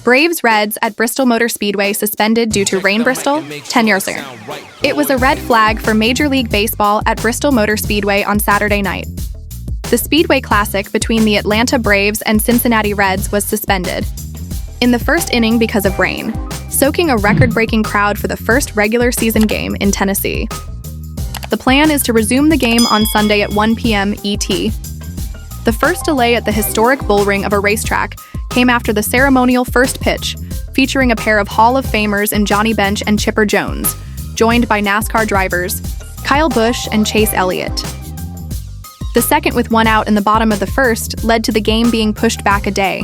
Braves-Reds at Bristol Motor Speedway suspended due to rain. Bristol, 10 years later. It was a red flag for Major League Baseball at Bristol Motor Speedway on Saturday night. The Speedway Classic between the Atlanta Braves and Cincinnati Reds was suspended in the first inning because of rain, soaking a record-breaking crowd for the first regular season game in Tennessee. The plan is to resume the game on Sunday at 1 p.m. ET. The first delay at the historic bullring of a racetrack came after the ceremonial first pitch, featuring a pair of Hall of Famers in Johnny Bench and Chipper Jones, joined by NASCAR drivers Kyle Busch and Chase Elliott. The second with one out in the bottom of the first led to the game being pushed back a day.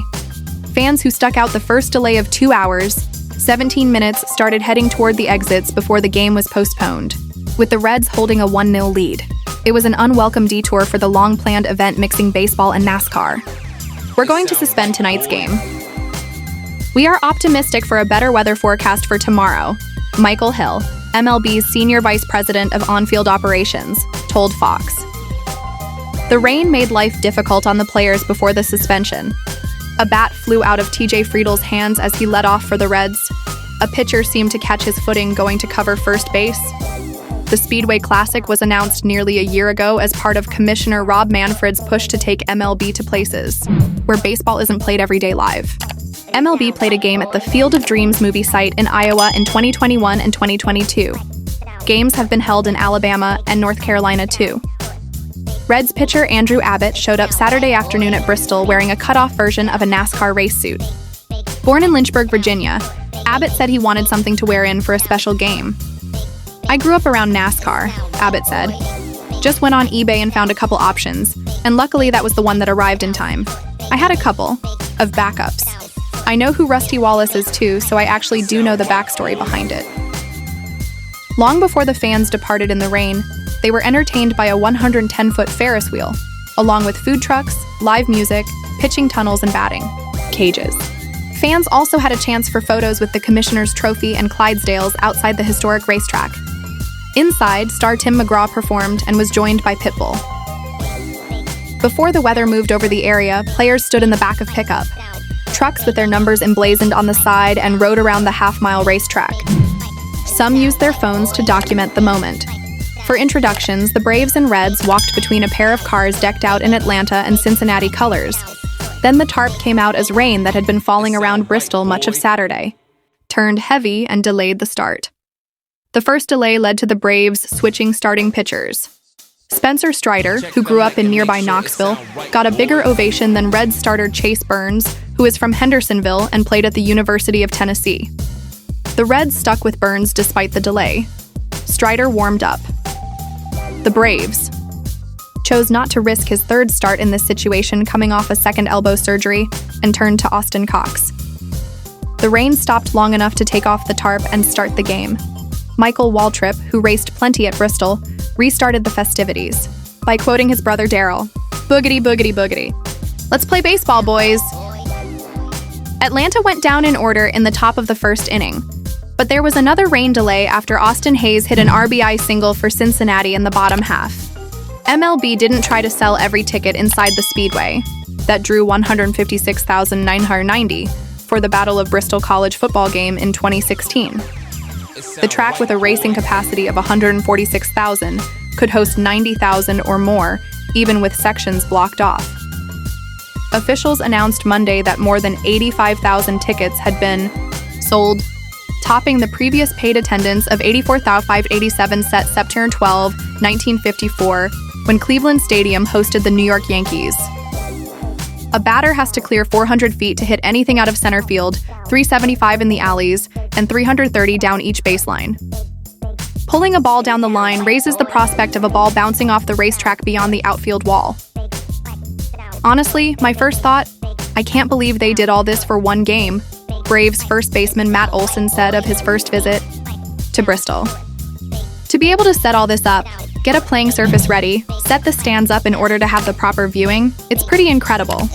Fans who stuck out the first delay of 2 hours, 17 minutes started heading toward the exits before the game was postponed, with the Reds holding a 1-0 lead. It was an unwelcome detour for the long-planned event mixing baseball and NASCAR. We're going to suspend tonight's game. We are optimistic for a better weather forecast for tomorrow, Michael Hill, MLB's Senior Vice President of On-Field Operations, told Fox. The rain made life difficult on the players before the suspension. A bat flew out of TJ Friedl's hands as he led off for the Reds. A pitcher seemed to catch his footing going to cover first base. The Speedway Classic was announced nearly a year ago as part of Commissioner Rob Manfred's push to take MLB to places where baseball isn't played every day live. MLB played a game at the Field of Dreams movie site in Iowa in 2021 and 2022. Games have been held in Alabama and North Carolina too. Reds pitcher Andrew Abbott showed up Saturday afternoon at Bristol wearing a cut-off version of a NASCAR race suit. Born in Lynchburg, Virginia, Abbott said he wanted something to wear in for a special game. "I grew up around NASCAR," Abbott said. "Just went on eBay and found a couple options, and luckily that was the one that arrived in time. I had a couple of backups. I know who Rusty Wallace is too, so I actually do know the backstory behind it." Long before the fans departed in the rain, they were entertained by a 110-foot Ferris wheel, along with food trucks, live music, pitching tunnels, and batting cages. Fans also had a chance for photos with the Commissioner's Trophy and Clydesdales outside the historic racetrack. Inside, star Tim McGraw performed and was joined by Pitbull. Before the weather moved over the area, players stood in the back of pickup trucks with their numbers emblazoned on the side and rode around the half-mile racetrack. Some used their phones to document the moment. For introductions, the Braves and Reds walked between a pair of cars decked out in Atlanta and Cincinnati colors. Then the tarp came out as rain that had been falling around Bristol much of Saturday turned heavy and delayed the start. The first delay led to the Braves switching starting pitchers. Spencer Strider, who grew up in nearby Knoxville, got a bigger ovation than Reds starter Chase Burns, who is from Hendersonville and played at the University of Tennessee. The Reds stuck with Burns despite the delay. Strider warmed up. The Braves chose not to risk his third start in this situation, coming off a second elbow surgery, and turned to Austin Cox. The rain stopped long enough to take off the tarp and start the game. Michael Waltrip, who raced plenty at Bristol, restarted the festivities by quoting his brother Daryl, "Boogity, boogity, boogity. Let's play baseball, boys." Atlanta went down in order in the top of the first inning, but there was another rain delay after Austin Hayes hit an RBI single for Cincinnati in the bottom half. MLB didn't try to sell every ticket inside the Speedway that drew 156,990 for the Battle of Bristol College football game in 2016. The track, with a racing capacity of 146,000, could host 90,000 or more, even with sections blocked off. Officials announced Monday that more than 85,000 tickets had been sold, topping the previous paid attendance of 84,587 set September 12, 1954, when Cleveland Stadium hosted the New York Yankees. A batter has to clear 400 feet to hit anything out of center field, 375 in the alleys, and 330 down each baseline. Pulling a ball down the line raises the prospect of a ball bouncing off the racetrack beyond the outfield wall. Honestly, my first thought, I can't believe they did all this for one game, Braves first baseman Matt Olson said of his first visit to Bristol. To be able to set all this up, get a playing surface ready, set the stands up in order to have the proper viewing, it's pretty incredible.